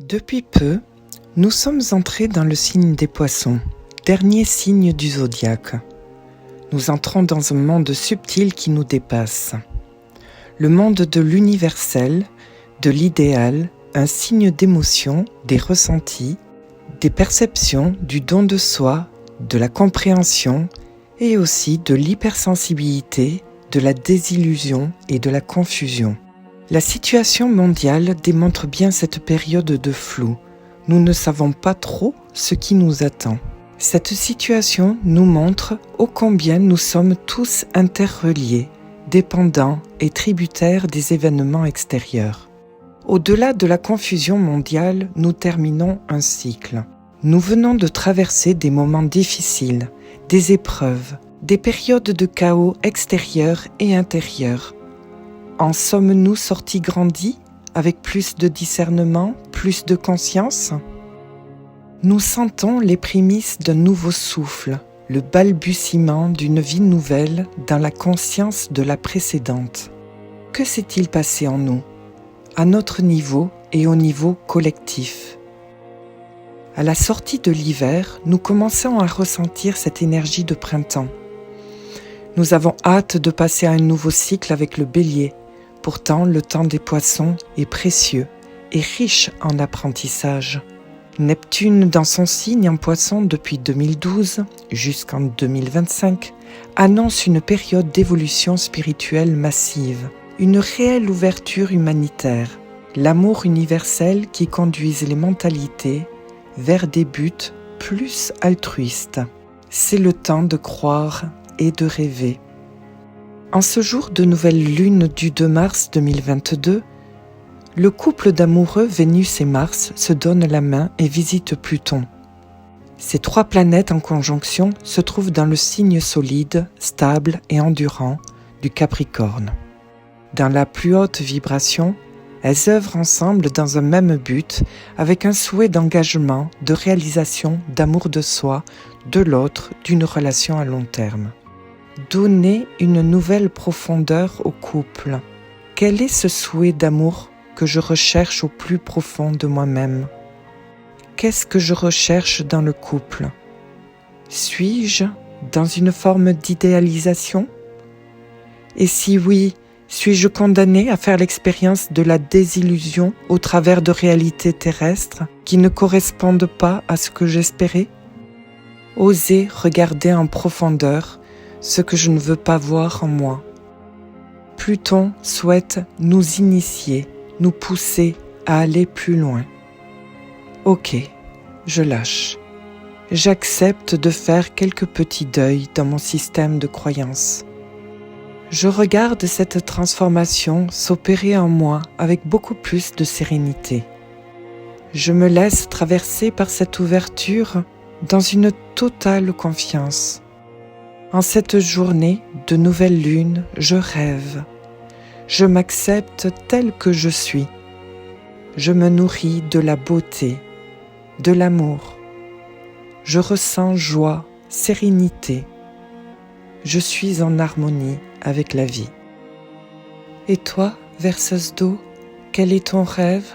Depuis peu, nous sommes entrés dans le signe des Poissons, dernier signe du zodiaque. Nous entrons dans un monde subtil qui nous dépasse. Le monde de l'universel, de l'idéal, un signe d'émotion, des ressentis, des perceptions, du don de soi, de la compréhension et aussi de l'hypersensibilité, de la désillusion et de la confusion. La situation mondiale démontre bien cette période de flou. Nous ne savons pas trop ce qui nous attend. Cette situation nous montre ô combien nous sommes tous interreliés, dépendants et tributaires des événements extérieurs. Au-delà de la confusion mondiale, nous terminons un cycle. Nous venons de traverser des moments difficiles, des épreuves, des périodes de chaos extérieur et intérieur. En sommes-nous sortis grandis, avec plus de discernement, plus de conscience ? Nous sentons les prémices d'un nouveau souffle, le balbutiement d'une vie nouvelle dans la conscience de la précédente. Que s'est-il passé en nous, à notre niveau et au niveau collectif ? À la sortie de l'hiver, nous commençons à ressentir cette énergie de printemps. Nous avons hâte de passer à un nouveau cycle avec le Bélier. Pourtant, le temps des Poissons est précieux et riche en apprentissage. Neptune, dans son signe en Poissons depuis 2012 jusqu'en 2025, annonce une période d'évolution spirituelle massive, une réelle ouverture humanitaire, l'amour universel qui conduise les mentalités vers des buts plus altruistes. C'est le temps de croire et de rêver. En ce jour de nouvelle lune du 2 mars 2022, le couple d'amoureux Vénus et Mars se donnent la main et visitent Pluton. Ces trois planètes en conjonction se trouvent dans le signe solide, stable et endurant du Capricorne. Dans la plus haute vibration, elles œuvrent ensemble dans un même but, avec un souhait d'engagement, de réalisation, d'amour de soi, de l'autre, d'une relation à long terme. Donner une nouvelle profondeur au couple. Quel est ce souhait d'amour que je recherche au plus profond de moi-même ? Qu'est-ce que je recherche dans le couple ? Suis-je dans une forme d'idéalisation ? Et si oui, suis-je condamné à faire l'expérience de la désillusion au travers de réalités terrestres qui ne correspondent pas à ce que j'espérais ? Oser regarder en profondeur ce que je ne veux pas voir en moi. Pluton souhaite nous initier, nous pousser à aller plus loin. Ok, je lâche. J'accepte de faire quelques petits deuils dans mon système de croyances. Je regarde cette transformation s'opérer en moi avec beaucoup plus de sérénité. Je me laisse traverser par cette ouverture dans une totale confiance. En cette journée de nouvelle lune, je rêve. Je m'accepte tel que je suis. Je me nourris de la beauté, de l'amour. Je ressens joie, sérénité. Je suis en harmonie avec la vie. Et toi, verseuse d'eau, quel est ton rêve ?